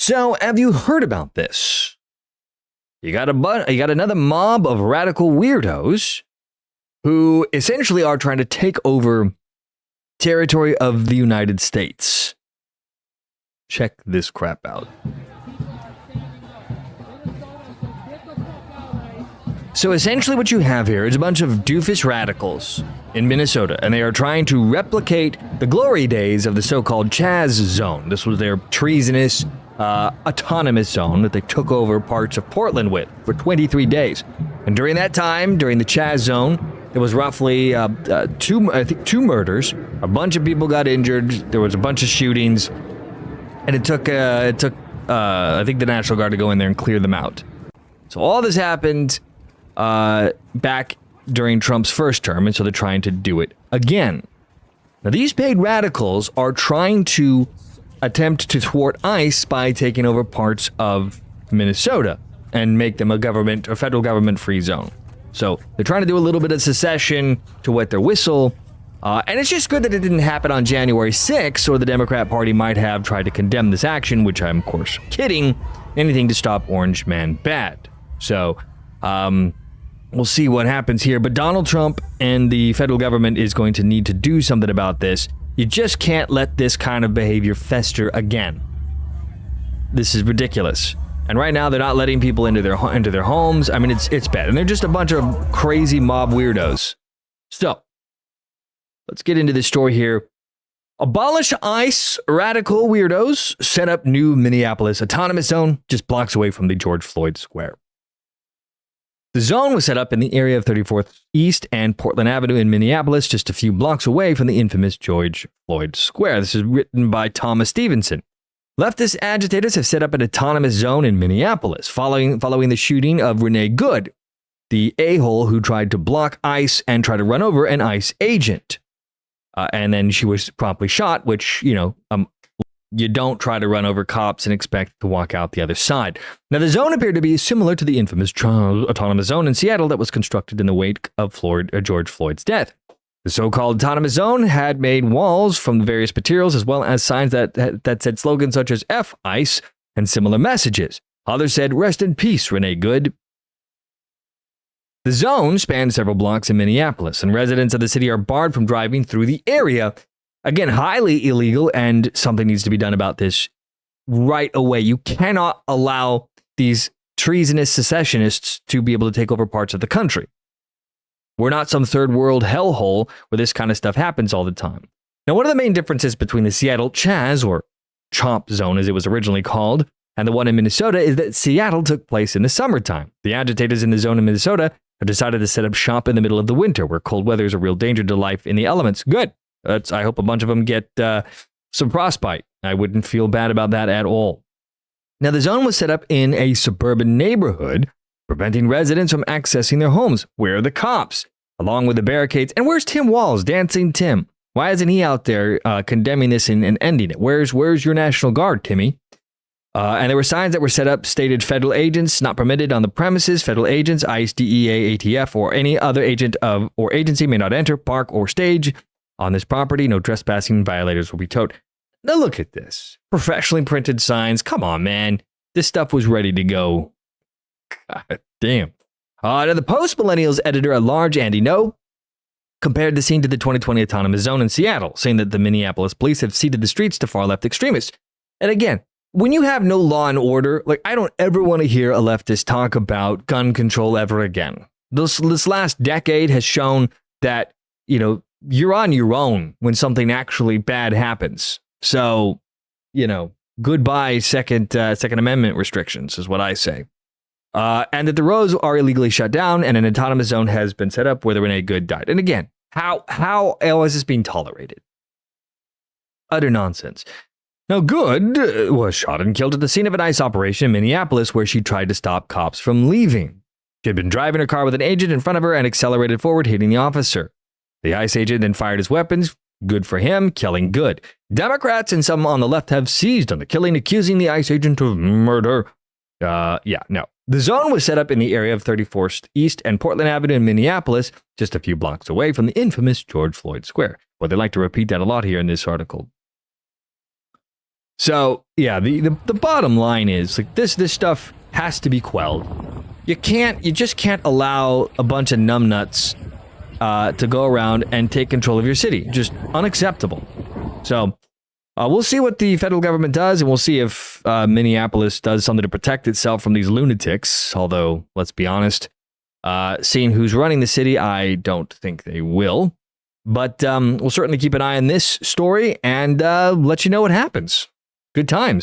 So, have you heard about this? You got another mob of radical weirdos who essentially are trying to take over territory of the United States. Check this crap out. So essentially what you have here is a bunch of doofus radicals in Minnesota, and they are trying to replicate the glory days of the so-called CHAZ zone. This was their treasonous, autonomous zone that they took over parts of Portland with for 23 days. And during that time, during the CHAZ zone, there was roughly two murders, a bunch of people got injured, there was a bunch of shootings, and it took I think the National Guard to go in there and clear them out. So all this happened back during Trump's first term, and so they're trying to do it again. Now, these paid radicals are trying to attempt to thwart ICE by taking over parts of Minnesota and make them a federal government-free zone. So they're trying to do a little bit of secession to wet their whistle, and it's just good that it didn't happen on January 6th, or the Democrat Party might have tried to condemn this action, which I'm, of course, kidding. Anything to stop Orange Man bad. So, we'll see what happens here, but Donald Trump and the federal government is going to need to do something about this. You just can't let this kind of behavior fester again. This is ridiculous. And right now, they're not letting people into their homes. I mean, it's bad. And they're just a bunch of crazy mob weirdos. So, let's get into this story here. Abolish ICE radical weirdos set up new Minneapolis autonomous zone just blocks away from the George Floyd Square. The zone was set up in the area of 34th East and Portland Avenue in Minneapolis, just a few blocks away from the infamous George Floyd Square. This is written by Thomas Stevenson. Leftist agitators have set up an autonomous zone in Minneapolis following the shooting of Renee Good, the a-hole who tried to block ICE and try to run over an ICE agent. And then she was promptly shot, which, you don't try to run over cops and expect to walk out the other side. Now, the zone appeared to be similar to the infamous autonomous zone in Seattle that was constructed in the wake of George Floyd's death. The so-called autonomous zone had made walls from the various materials as well as signs that said slogans such as F ICE and similar messages. Others said, "Rest in peace, Renee Good." The zone spanned several blocks in Minneapolis, and residents of the city are barred from driving through the area. Again, highly illegal, and something needs to be done about this right away. You cannot allow these treasonous secessionists to be able to take over parts of the country. We're not some third world hellhole where this kind of stuff happens all the time. Now, one of the main differences between the Seattle CHAZ, or CHOP zone as it was originally called, and the one in Minnesota is that Seattle took place in the summertime. The agitators in the zone in Minnesota have decided to set up shop in the middle of the winter, where cold weather is a real danger to life in the elements. Good. I hope a bunch of them get some frostbite. I wouldn't feel bad about that at all. Now, the zone was set up in a suburban neighborhood, preventing residents from accessing their homes. Where are the cops? Along with the barricades. And where's Tim Walz, Dancing Tim? Why isn't he out there condemning this and ending it? Where's your National Guard, Timmy? And there were signs that were set up stated federal agents not permitted on the premises. Federal agents, ICE, DEA, ATF, or any other agent or agency may not enter, park, or stage on this property. No trespassing. Violators will be towed. Now look at this. Professionally printed signs. Come on, man. This stuff was ready to go. God damn. Now, the Post-Millennials editor-at-large, Andy No, compared the scene to the 2020 autonomous zone in Seattle, saying that the Minneapolis police have ceded the streets to far-left extremists. And again, when you have no law and order, I don't ever want to hear a leftist talk about gun control ever again. This last decade has shown that, you're on your own when something actually bad happens. So, goodbye Second Amendment restrictions is what I say. And that the roads are illegally shut down and an autonomous zone has been set up where the Renee Good died. And again, how is this being tolerated? Utter nonsense. Now, Good was shot and killed at the scene of an ICE operation in Minneapolis where she tried to stop cops from leaving. She had been driving her car with an agent in front of her and accelerated forward, hitting the officer. The ICE agent then fired his weapons. Good for him, killing Good. Democrats and some on the left have seized on the killing, accusing the ICE agent of murder. No. The zone was set up in the area of 34th East and Portland Avenue in Minneapolis, just a few blocks away from the infamous George Floyd Square. Well, they like to repeat that a lot here in this article. So yeah, the bottom line is like this stuff has to be quelled. You just can't allow a bunch of numbnuts to go around and take control of your city. Just unacceptable. So we'll see what the federal government does, and we'll see if Minneapolis does something to protect itself from these lunatics. Although, let's be honest, seeing who's running the city, I don't think they will. But we'll certainly keep an eye on this story and let you know what happens. Good times.